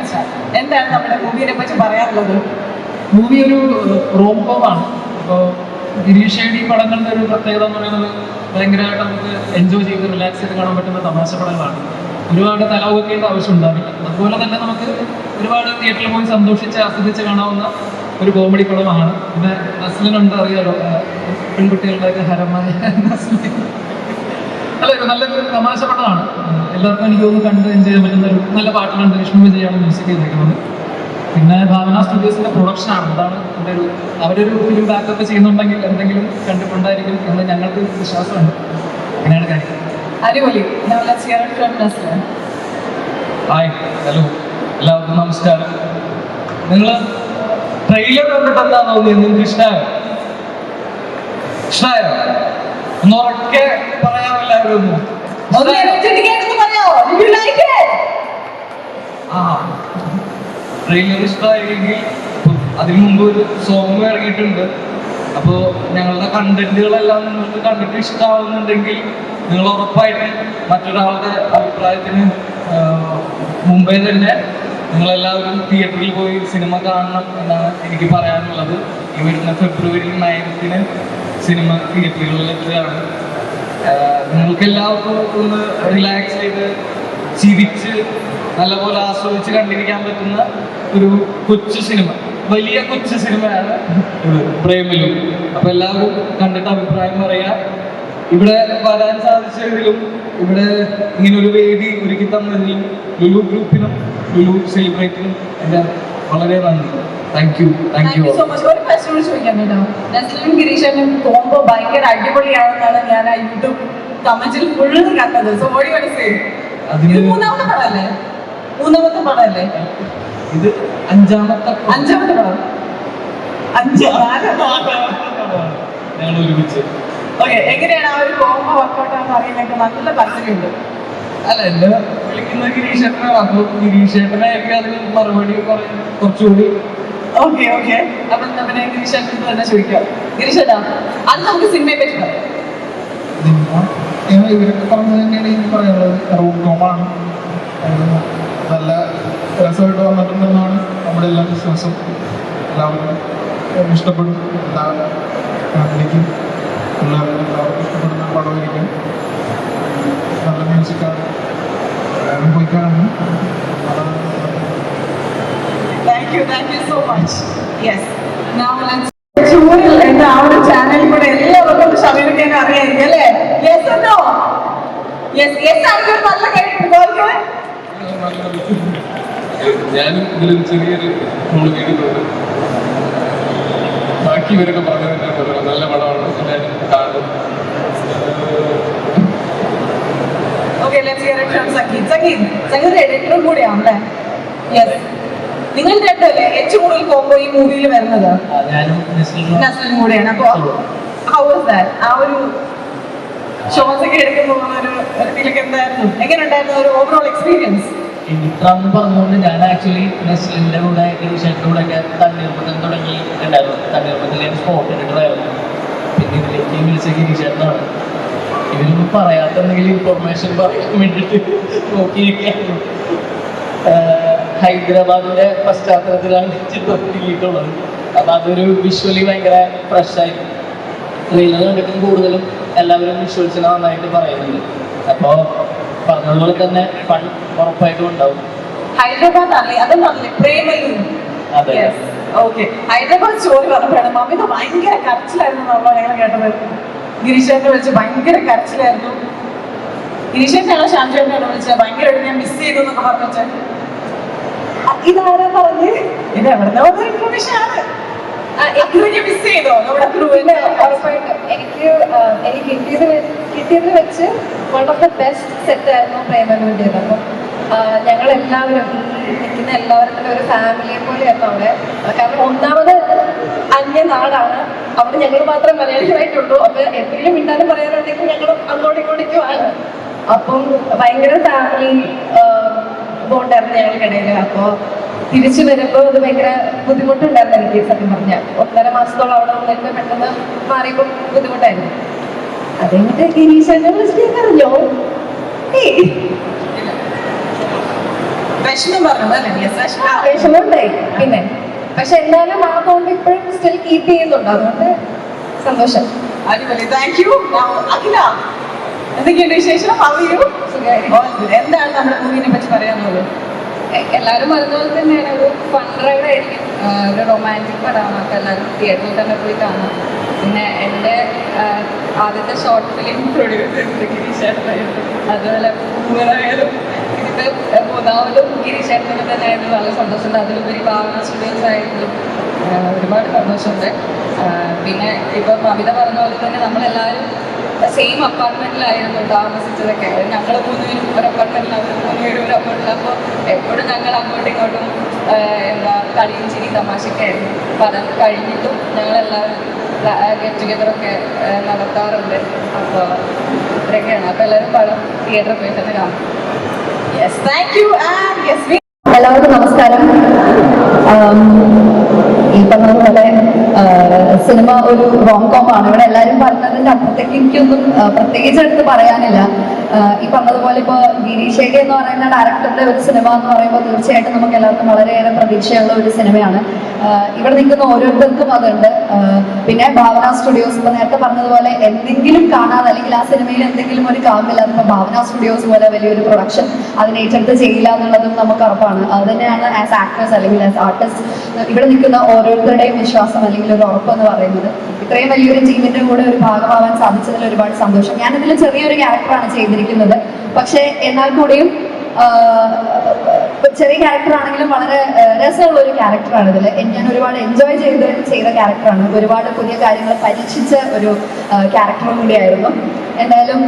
വെച്ചാൽ എന്താണ് നമ്മുടെ മൂവിയെ പറ്റി പറയാറുള്ളത്? മൂവി ഒരു റോം കോമാണ്. ഇപ്പോൾ ഗിരീഷ് ഷേഡി പടങ്ങളുടെ ഒരു പ്രത്യേകത എന്ന് പറയുന്നത് ഭയങ്കരമായിട്ട് നമുക്ക് എൻജോയ് ചെയ്ത് റിലാക്സ് ചെയ്ത് കാണാൻ പറ്റുന്ന തമാശ പടങ്ങളാണ്. ഒരുപാട് തലവെക്കേണ്ട ആവശ്യം ഉണ്ടാവില്ല. അതുപോലെ തന്നെ നമുക്ക് ഒരുപാട് തിയേറ്ററിൽ പോയി സന്തോഷിച്ച് ആസ്വദിച്ച് കാണാവുന്ന ഒരു കോമഡി പടമാണ്. പിന്നെ നസ്ലിനുണ്ട്, അറിയാലോ, പെൺകുട്ടികളുടെയൊക്കെ ഹരമായ നസ്ലിൻ. അല്ല, നല്ലൊരു തമാശ പടമാണ്. എല്ലാവർക്കും എനിക്ക് തോന്നുന്നു കണ്ട് എൻജോയ് ചെയ്യാൻ പറ്റുന്ന ഒരു നല്ല പാട്ടുകളുണ്ട്. വിഷ്ണു വിജയാണ് മ്യൂസിക് ചെയ്തേക്കുന്നത്. പിന്നെ ഭാവന സ്റ്റുഡിയോസിന്റെ പ്രൊഡക്ഷനാണ്. അതാണ് എൻ്റെ അവരൊരു ഫിലിം ബാക്കപ്പ് ചെയ്യുന്നുണ്ടെങ്കിൽ എന്തെങ്കിലും കണ്ടിട്ടുണ്ടായിരിക്കും എന്ന് ഞങ്ങൾക്ക് വിശ്വാസമുണ്ട്. അങ്ങനെയാണ് കാര്യം. അടിപൊളി. Now let's hear it from Naslin. Hi, hello, എല്ലാവർക്കും നമസ്കാരം. നിങ്ങൾ ട്രെയിലർ കണ്ടിട്ട് എന്താ തോന്നിയത്? നിങ്ങൾക്ക് ഇഷ്ടമായോ? ഇഷ്ടമായോ? ഒന്ന് ഉറക്കെ പറയാമോ എല്ലാവരും? ആ, ട്രെയിലർ ഇഷ്ടമായെങ്കിൽ അതിനു മുമ്പ് ഒരു സോങ് ഇറങ്ങിയിട്ടുണ്ട്. അപ്പോൾ ഞങ്ങളുടെ കണ്ടന്റുകളെല്ലാം നിങ്ങൾക്ക് കണ്ടിട്ട് ഇഷ്ടമാവുന്നുണ്ടെങ്കിൽ നിങ്ങൾ ഉറപ്പായിട്ട് മറ്റൊരാളുടെ അഭിപ്രായത്തിന് മുമ്പേ തന്നെ നിങ്ങളെല്ലാവരും തിയേറ്ററിൽ പോയി സിനിമ കാണണം എന്നാണ് എനിക്ക് പറയാനുള്ളത്. ഈ വരുന്ന ഫെബ്രുവരി 9 സിനിമ തിയേറ്ററുകളിൽ എത്തുകയാണ്. നിങ്ങൾക്ക് എല്ലാവർക്കും ഒന്ന് റിലാക്സ് ചെയ്ത് ചിരിച്ച് നല്ലപോലെ ആസ്വദിച്ച് കണ്ടിരിക്കാൻ പറ്റുന്ന ഒരു കൊച്ചു സിനിമ, വലിയ കൊച്ചു സിനിമയാണ് ഇത്, പ്രേമലു. അപ്പോൾ എല്ലാവരും കണ്ടിട്ട് അഭിപ്രായം പറയാം. ഇവിടെ വരാൻ സാധിച്ചതിലും ഇവിടെ ഇങ്ങനൊരു വേദി ഒരുക്കി തന്നതിലും ലുലു ഗ്രൂപ്പിനും ലുലു സെലിബ്രേറ്റിനും എൻ്റെ വളരെ നന്ദി. Thank you so much. ഒരു ക്വസ്റ്റ്യൻ ചോദിക്കാൻ കേട്ടോ. നസ്ലിനും ഗിരീഷനും കോംബോ ഭയങ്കര അടിപൊളിയാണെന്നാണ് ഞാൻ ആ യൂട്യൂബ് കമന്റിൽ ഫുള്ള് കണ്ടത്. So what you want to say? ഇത് മൂന്നാമത്തെ പടമല്ലേ? ഇത് അഞ്ചാമത്തെ പടം. ഞങ്ങൾ ഒരുമിച്ച്. ഓക്കെ, എങ്ങനെയാണ് ആ ഒരു കോംബോ വർക്കൗട്ട് ആണെന്ന് അറിയാനൊക്കെ നല്ല താല്പര്യമുണ്ട്. അല്ല, എന്നെ വിളിക്കുന്ന ഗിരീഷേട്ടനാണ്. അപ്പോൾ ഗിരീഷേട്ടനായിരിക്കും അതിന് മറുപടി പറയാൻ കുറച്ചുകൂടി. ഓക്കെ അപ്പം നമ്മുടെ ഗിരീഷേട്ടൻ തന്നെ ചോദിക്കാം. ഗിരീഷേട്ടാ, അത് നമുക്ക് സിനിമയെ പറ്റി പറയാം. ഇവരൊക്കെ പറഞ്ഞത് തന്നെയാണ് എനിക്ക് പറയാനുള്ളത്. റോം കോമാണ്. നല്ല രസമായിട്ട് വന്നിട്ടുണ്ടെന്നാണ് നമ്മുടെ എല്ലാ വിശ്വാസം. എല്ലാവർക്കും ഇഷ്ടപ്പെടും. എല്ലാ ഫാമിലിക്കും എല്ലാവർക്കും ഇഷ്ടപ്പെടുന്ന പടമായിരിക്കും. നല്ല മ്യൂസിക്കാണ്. എല്ലാവരും പോയി കാണുന്നു. Thank you so much. Yes. Now let's ചൂരിൽ എന്ന ആ ഒരു ചാനലിൽ കൂടെ എല്ലാവർക്കും ഷമീറിനെ അറിയായിരിക്കും അല്ലേ? Yes or no? Yes ആണെങ്കിൽ നല്ല കേട്ടിട്ടുണ്ട്. ഞാനും ഇതിലും ചെറിയൊരു റോള് ചെയ്തിട്ടുണ്ട്. ബാക്കി ഇവരൊക്കെ പറഞ്ഞതിൻ്റെ നല്ല പടമാണ്. എല്ലാവരും കാണും. Okay, let's hear it from Sakid എഡിറ്ററും കൂടിയാണല്ലേ? യെസ്. നിങ്ങൾ രണ്ടല്ലേ ഏറ്റവും കൂടുതൽ കോംബോ ഈ മൂവിയിൽ വരുന്നത്? നസ്ലിനും കൂടെയാണ്. അപ്പോൾ ഹൗ വാസ് ദാറ്റ്? ആ ഒരു ഷോസ് ഒക്കെ എടുക്കുമ്പോൾ ഒരു ഫീലൊക്കെ എന്തായിരുന്നു? എങ്ങനെ ഉണ്ടായിരുന്നു ഒരു ഓവറോൾ എക്സ്പീരിയൻസ്? ഇത്രന്ന് പറഞ്ഞുകൊണ്ട് ഞാൻ ആക്ച്വലി നസ്ലിൻ്റെ കൂടെ ഗിരീഷേൻ്റെ കൂടെ ഒക്കെ തണ്ണീർമത്തിൽ തുടങ്ങിയിട്ടുണ്ടായിരുന്നു. തണ്ണീർമത്തിൽ ഞാൻ സ്പോട്ട് ഇട്ടിട്ടായിരുന്നു. പിന്നെ ഇതിലേക്ക് വിളിച്ച ഗിരീഷേട്ടനാണ്. ഇവരൊന്നും പറയാത്ത എന്തെങ്കിലും ഇൻഫോർമേഷൻ പറയാൻ വേണ്ടിയിട്ട് നോക്കിയിരിക്കുകയായിരുന്നു. ഹൈദരാബാദിൻ്റെ പശ്ചാത്തലത്തിലാണ് ചിത്രം തിരിയിട്ടുള്ളത്. അപ്പം അതൊരു വിഷ്വലി ഭയങ്കര ഫ്രഷായിരുന്നു. ട്രെയിലർ കണ്ടിട്ടും കൂടുതലും എല്ലാവരും വിഷ്വൽസിനെ നന്നായിട്ട് പറയുന്നുണ്ട്. അപ്പോൾ പറഞ്ഞതുപോലെ തന്നെ ഫൺ ഉറപ്പായിട്ടും ഉണ്ടാവും. ഹൈദരാബാദ് ആണല്ലേ? അതൊന്നല്ലേ പ്രേമലു? അതെ. ഓക്കെ, ഹൈദരാബാദ് സ്റ്റോറി പറഞ്ഞപ്പോഴാണ് മമ്മിത് ഭയങ്കര കരച്ചിലായിരുന്നു നമ്മൾ ഞങ്ങൾ കേട്ടത്. ഗിരീഷേട്ടനെ വിളിച്ച് ഭയങ്കര കരച്ചിലായിരുന്നു. ഗിരീഷേട്ടനാണോ ഷാൻചേട്ടനാണോ വിളിച്ചത്? ഭയങ്കരമായിട്ട് ഞാൻ മിസ് ചെയ്തു എന്നൊക്കെ പറഞ്ഞിട്ട്. ഇതാരാ പറഞ്ഞ്? ഇത് എവിടുന്ന ഇൻഫർമേഷൻ ആണ്? മിസ് ചെയ്തോ നമ്മുടെ ക്രൂവിനെ? ഉറപ്പായിട്ടും എനിക്ക് കിട്ടിയതിൽ വെച്ച് one of the best set ആയിരുന്നു പ്രേമലുവിൻ്റെത്. അപ്പം ഞങ്ങളെല്ലാവരും നിൽക്കുന്ന എല്ലാവരും ഒരു ഫാമിലിയെ പോലെയായിരുന്നു അവിടെ. കാരണം ഒന്നാമത് അന്യനാടാണ്. അവിടെ ഞങ്ങൾ മാത്രം മലയാളികളായിട്ടുള്ളൂ. അപ്പൊ എന്തെങ്കിലും മിണ്ടാനും പറയാനുണ്ടെങ്കിൽ ഞങ്ങൾ അങ്ങോട്ടും ഇങ്ങോട്ടേക്കുമാണ്. അപ്പം ഭയങ്കര ഫാമിലി ബോണ്ടായിരുന്നു ഞങ്ങൾക്കിടയിൽ. അപ്പോൾ തിരിച്ചു വരുമ്പോൾ അത് ഭയങ്കര ബുദ്ധിമുട്ടുണ്ടായിരുന്നു എനിക്ക്. സത്യം പറഞ്ഞാൽ 1.5 മാസത്തോളം അവിടെ വന്നിട്ട് പെട്ടെന്ന് മാറിയപ്പോൾ ബുദ്ധിമുട്ടായിരുന്നു. അത് കഴിഞ്ഞിട്ട് ഗിരീഷ് എന്നെ വിളിച്ചിട്ട് അറിഞ്ഞോ? വിഷമം പറഞ്ഞു അല്ലേ? യെസ്, വിഷമം. വിഷമമുണ്ടായി പിന്നെ, പക്ഷെ എന്നാലും ആ ബോണ്ട് ഇപ്പോഴും സ്റ്റിൽ കീപ്പ് ചെയ്യുന്നുണ്ട്, അതുകൊണ്ട് സന്തോഷം. അടിപൊളി, താങ്ക് യു. അഖില, എന്തൊക്കെയുണ്ട് വിശേഷം? How are you? സുഖമായിരിക്കും. എന്താണ് നമ്മുടെ മൂവിനെ പറ്റി പറയാനുള്ളത്? എല്ലാവരും പറഞ്ഞതുപോലെ തന്നെയാണ്, ഒരു ഫൺ റൈഡ് ആയിരിക്കും, ഒരു റൊമാൻറ്റിക് പടമാണ്, അപ്പോൾ എല്ലാവരും തിയേറ്ററിൽ തന്നെ പോയി കാണാം. പിന്നെ എൻ്റെ ആദ്യത്തെ ഷോർട്ട് ഫിലിം പ്രൊഡ്യൂസ് ചെയ്തത് ഗിരീഷേട്ടനായിരുന്നു. അതുപോലെ മൂന്നായാലും ഇതിപ്പോൾ മൂന്നാമതും ഗിരീഷേട്ടനൊക്കെ തന്നെ ആയിരുന്നു. വളരെ സന്തോഷമുണ്ട്. അതിലുപരി ഭാവന സ്റ്റുഡിയോസ് ആയിട്ടും ഒരുപാട് സന്തോഷമുണ്ട്. പിന്നെ ഇപ്പം അമിത പറഞ്ഞ പോലെ തന്നെ നമ്മളെല്ലാവരും സെയിം അപ്പാർട്ട്മെൻറ്റിലായിരുന്നു താമസിച്ചതൊക്കെ. ഞങ്ങൾ മൂന്നുപേരും ഒരു അപ്പാർട്ട്മെൻറ്റിൽ, അവർ മൂന്നുപേരും ഒരു അപ്പാർട്ട്മെൻറ്റിൽ. അപ്പോൾ എപ്പോഴും ഞങ്ങൾ അങ്ങോട്ടും ഇങ്ങോട്ടും എന്താ കളിയും ചിരി തമാശയൊക്കെ ആയിരുന്നു. അപ്പോൾ അതൊക്കെ കഴിഞ്ഞിട്ടും ഞങ്ങളെല്ലാവരും ഗെറ്റ് ടുഗെദറൊക്കെ നടത്താറുണ്ട്. അപ്പോൾ ഇത്രയൊക്കെയാണ്. അപ്പോൾ എല്ലാവരും പടം തിയേറ്ററിൽ പോയി തന്നെ കാണും. Yes, thank you. And yes, എല്ലാവർക്കും നമസ്കാരം. ഈ പറഞ്ഞതുപോലെ സിനിമ ഒരു റോം കോം ആണ്. ഇവിടെ എല്ലാവരും പറഞ്ഞതിൻ്റെ അപ്പുറത്തേക്ക് എനിക്കൊന്നും പ്രത്യേകിച്ച് എടുത്ത് പറയാനില്ല. ഈ പറഞ്ഞതുപോലെ ഇപ്പോൾ ഗിരീഷ് ഷെഡി എന്ന് പറയുന്ന ഡയറക്ടറുടെ ഒരു സിനിമ എന്ന് പറയുമ്പോൾ തീർച്ചയായിട്ടും നമുക്ക് എല്ലാവർക്കും വളരെയേറെ പ്രതീക്ഷയുള്ള ഒരു സിനിമയാണ്. ഇവിടെ നിൽക്കുന്ന ഓരോരുത്തർക്കും അതുണ്ട്. പിന്നെ ഭാവന സ്റ്റുഡിയോസ്, ഇപ്പോൾ നേരത്തെ പറഞ്ഞതുപോലെ എന്തെങ്കിലും കാണാതെ അല്ലെങ്കിൽ ആ സിനിമയിൽ എന്തെങ്കിലും ഒരു കാമില്ലാതെ ഇപ്പോൾ ഭാവന സ്റ്റുഡിയോസ് പോലെ വലിയൊരു പ്രൊഡക്ഷൻ അതിനെ ഏറ്റെടുത്ത് ചെയ്യില്ല എന്നുള്ളതും നമുക്ക് ഉറപ്പാണ്. അത് തന്നെയാണ് ആസ് ആക്ടേഴ്സ് അല്ലെങ്കിൽ ആസ് ആർട്ടിസ്റ്റ് ഇവിടെ നിൽക്കുന്ന ഓരോരുത്തരുടെയും വിശ്വാസം അല്ലെങ്കിൽ ഒരു ഉറപ്പ് എന്ന് പറയുന്നത്. ഇത്രയും വലിയൊരു ടീമിന്റെ കൂടെ ഒരു ഭാഗമാവാൻ സാധിച്ചതിൽ ഒരുപാട് സന്തോഷം. ഞാനിതിൽ ചെറിയൊരു ക്യാരക്ടറാണ് ചെയ്തിരിക്കുന്നത്. പക്ഷേ എന്നാൽ കൂടിയും ചെറിയ ക്യാരക്ടർ ആണെങ്കിലും വളരെ രസമുള്ള ഒരു ക്യാരക്ടറാണ് ഇതിൽ. ഞാൻ ഒരുപാട് എൻജോയ് ചെയ്ത ക്യാരക്ടറാണ്. ഒരുപാട് പുതിയ കാര്യങ്ങൾ പരീക്ഷിച്ച ഒരു ക്യാരക്ടറും കൂടിയായിരുന്നു. എന്തായാലും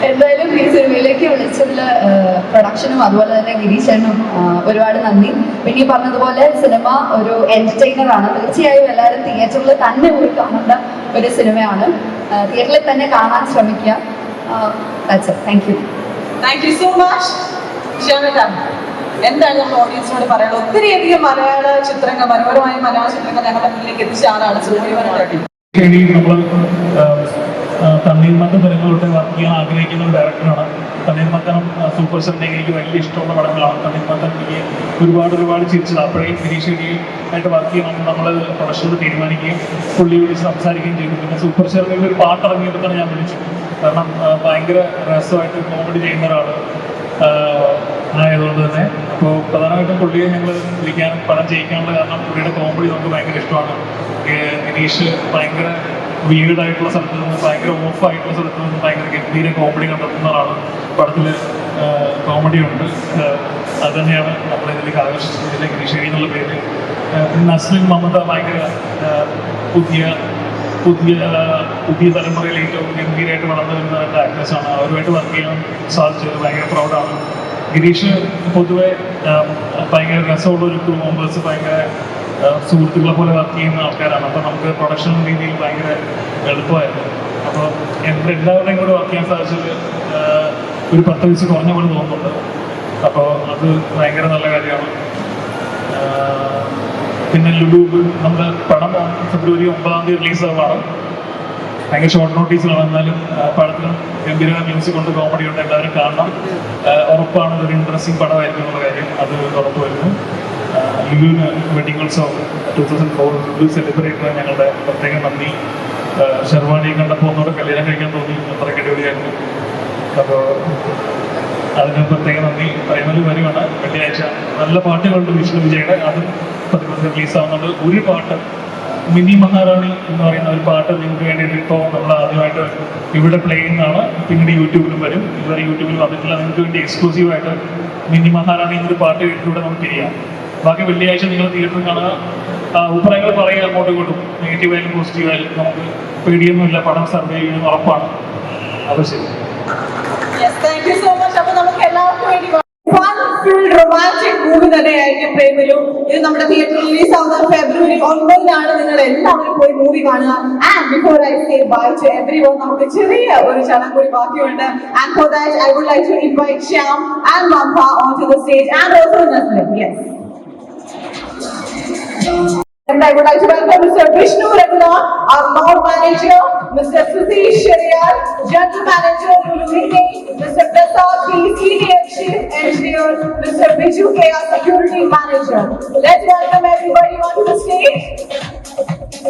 എന്തായാലും ഈ സിനിമയിലേക്ക് വിളിച്ചതിൽ പ്രൊഡക്ഷനും അതുപോലെ തന്നെ ഗിരീശനും ഒരുപാട് നന്ദി. പിന്നെ ഈ പറഞ്ഞതുപോലെ സിനിമ ഒരു എന്റർടൈനർ ആണ്. തീർച്ചയായും എല്ലാവരും തിയേറ്ററിൽ തന്നെ പോയി കാണേണ്ട ഒരു സിനിമയാണ്. തിയേറ്ററിൽ തന്നെ കാണാൻ ശ്രമിക്കുക. Thank you. Thank you so much. എന്താണ് നമ്മൾ ഓഡിയൻസിനോട് പറയുന്നത്? ഒത്തിരിയധികം മലയാള ചിത്രങ്ങൾ, മനോഹരമായ മലയാള ചിത്രങ്ങൾ ഞങ്ങളുടെ മുന്നിലേക്ക് എത്തിച്ച ആളാണ് സുബ്രഹ്മണ്യം. നമ്മൾ തണ്ണീർമത്തൻ തരങ്ങളിലോട്ട് വർക്ക് ചെയ്യാൻ ആഗ്രഹിക്കുന്ന ഒരു ഡയറക്ടറാണ്. തണ്ണീർമത്തനും സൂപ്പർ സെവനെ എനിക്ക് വലിയ ഇഷ്ടമുള്ള പടങ്ങളാണ്. തണ്ണീർമത്തൻ എനിക്ക് ഒരുപാട് ചിരിച്ചത്. അപ്പോഴേ ഗിരീഷ് ആയിട്ട് വർക്ക് ചെയ്യണമെന്ന് നമ്മൾ പ്രൊഡക്ഷനിൽ തീരുമാനിക്കുകയും പുള്ളി വിളിച്ച് സംസാരിക്കുകയും ചെയ്തു. പിന്നെ സൂപ്പർ സെവനിൽ ഒരു പാട്ട് ഇറങ്ങിയപ്പോൾ ഞാൻ വിളിച്ചു. കാരണം ഭയങ്കര രസമായിട്ട് കോമഡി ചെയ്യുന്ന ഒരാൾ ആയതുകൊണ്ട് തന്നെ. അപ്പോൾ പ്രധാനമായിട്ടും പുള്ളിയെ ഞങ്ങൾ വിളിക്കാനും പടം ചെയ്യിക്കാനുള്ള കാരണം പുള്ളിയുടെ കോമഡി നമുക്ക് ഭയങ്കര ഇഷ്ടമാണ്. ഗിരീഷ് ഭയങ്കര വീടായിട്ടുള്ള സ്ഥലത്ത് നിന്ന്, ഭയങ്കര ഓഫായിട്ടുള്ള സ്ഥലത്ത് നിന്ന് ഭയങ്കര ഗംഭീര കോമഡി കണ്ടെത്തുന്ന ആളാണ്. പടത്തിൽ കോമഡി ഉണ്ട്. അത് തന്നെയാണ് നമ്മളിതിലേക്ക് ആകർഷിച്ചത്. ഇതിലെ ഗിരീഷ് എന്നുള്ള പേര്. നസ്ലിൻ മമത ഭയങ്കര പുതിയ തലമുറയിൽ ഏറ്റവും ഗംഭീരമായിട്ട് വളർന്നു വരുന്ന രണ്ട് ആക്ടേഴ്സാണ്. അവരുമായിട്ട് വർക്ക് ചെയ്യാൻ സാധിച്ചത് ഭയങ്കര പ്രൗഡാണ്. ഗിരീഷ് പൊതുവെ ഭയങ്കര രസമുള്ള ഒരു ക്രൂ മെമ്പേഴ്സ്, ഭയങ്കര സുഹൃത്തുക്കളെ പോലെ വർക്ക് ചെയ്യുന്ന ആൾക്കാരാണ്. അപ്പോൾ നമുക്ക് പ്രൊഡക്ഷൻ രീതിയിൽ ഭയങ്കര എളുപ്പമായിരുന്നു. അപ്പോൾ എല്ലാവരുടെയും കൂടെ വർക്ക് ചെയ്യാൻ സാധിച്ചത് ഒരു 10 വയസ്സ് കുറഞ്ഞ പോലെ തോന്നുന്നുണ്ട്. അപ്പോൾ അത് ഭയങ്കര നല്ല കാര്യമാണ്. പിന്നെ ലുലു നമ്മുടെ പടം ഫെബ്രുവരി 9 റിലീസാവാണ്. ഭയങ്കര ഷോർട്ട് നോട്ടീസിലാണ്. എന്നാലും പടത്തിന് ഗംഭീര മ്യൂസിക് കൊണ്ട്, കോമഡി ഉണ്ട്. എല്ലാവരും കാണണം. ഉറപ്പാണ് ഇതൊരു ഇൻട്രസ്റ്റിംഗ് പടമായിരിക്കും എന്നുള്ള കാര്യം അത് ഉറപ്പ് വരുന്നു. ലുലുവിന് വെഡിങ് ഉത്സവം 2004 ലുലു സെലിബ്രേറ്റ് ചെയ്യാൻ ഞങ്ങളുടെ പ്രത്യേക നന്ദി. ഷെർവാണിയെ കണ്ടപ്പോൾ ഒന്നുകൂടെ കല്യാണം കഴിക്കാൻ തോന്നി. അത്രയ്ക്ക് അടിപൊളിയായിരുന്നു. അപ്പോൾ അതിന് പ്രത്യേക നന്ദി. ഫൈനൽ വരുവാണ് വെള്ളിയാഴ്ച. നല്ല പാട്ടുകളുണ്ട് വിഷ്ണു വിജയുടെ. അതും 11 റിലീസാവുന്നുണ്ട്. ഒരു പാട്ട് മിനി മഹാറാണി എന്ന് പറയുന്ന ഒരു പാട്ട് നിങ്ങൾക്ക് വേണ്ടിയിട്ട് ഇപ്പോൾ നമ്മൾ ആദ്യമായിട്ട് ഇവിടെ പ്ലേ ചെയ്യുന്നതാണ്. പിന്നീട് യൂട്യൂബിലും വരും. ഇതുവരെ യൂട്യൂബിൽ വന്നിട്ടില്ല. നിങ്ങൾക്ക് വേണ്ടി എക്സ്ക്ലൂസീവായിട്ട് മിനി മഹാറാണി എന്നൊരു പാട്ട് കേട്ടിലൂടെ നമുക്ക് ചെയ്യാം. ബാക്കി വെള്ളിയാഴ്ച നിങ്ങൾ തിയേറ്ററിൽ കാണുക. അഭിപ്രായങ്ങൾ പറയുക അങ്ങോട്ടും ഇങ്ങോട്ടും. നെഗറ്റീവായാലും പോസിറ്റീവായാലും നമുക്ക് പേടിയൊന്നുമില്ല. പടം സർവേ ചെയ്യുന്ന ഉറപ്പാണ്. അപ്പോൾ ശരി. Thank you so much. അപ്പോൾ നമുക്ക് എല്ലാവർക്കും വേണ്ടി റൊമാൻറ്റിക് മൂവി തന്നെയായിരിക്കും പ്രേമലു. ഇത് നമ്മുടെ തിയേറ്ററിൽ റിലീസ് ആവുന്നത് ഫെബ്രുവരി 9 നിങ്ങൾ എല്ലാവരും പോയി മൂവി കാണുക. And before I say bye to everyone, നമുക്ക് ചെറിയ ഒരു ചടങ്ങ് കൂടി ബാക്കിയുണ്ട്. And for that I would like to invite Shyam and Mamta on to the stage and also Naslen. Yes. And I would like to welcome Mr. Vishnu Raghunath, our mall manager, Mr. Satish Shariyar, general manager, Lulu Hinde, Mr. Prasad P, senior chief engineer, Mr. Biju K, our security manager. Let's welcome everybody onto the stage.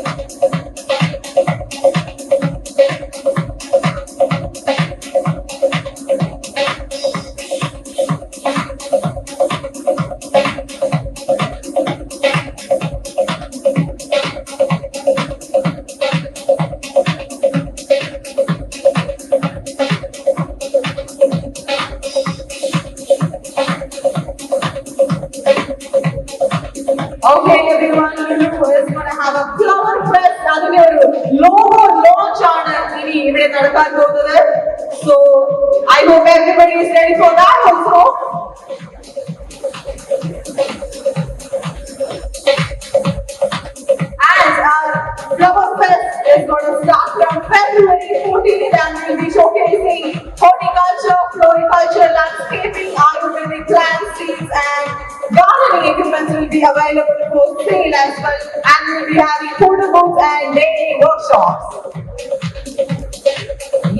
Okay, everyone, Lulu is going to have a flower press. അതിന്റെ ഒരു logo launch ആണ് ഇനി ഇവിടെ നടക്കാൻ പോകുന്നത്. So I hope everybody is ready for that also. And our flower fest is going to start from February 14th and we'll be showcasing horticulture, floriculture, landscaping, Ayurvedic plants, seeds and gardening equipment will be available for sale as well, and we'll be having photo booths and day workshops.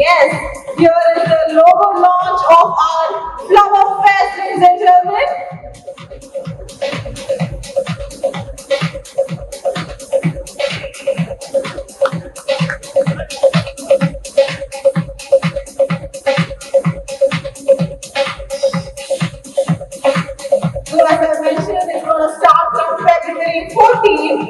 Yes, here is the logo launch of our Flower Fest, ladies and gentlemen. So as I mentioned, it's going to start from February 14th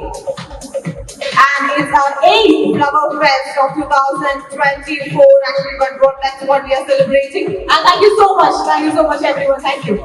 and it's our 8th Flower Fest of 2024 actually, but that's what we are celebrating. And thank you so much everyone. Thank you.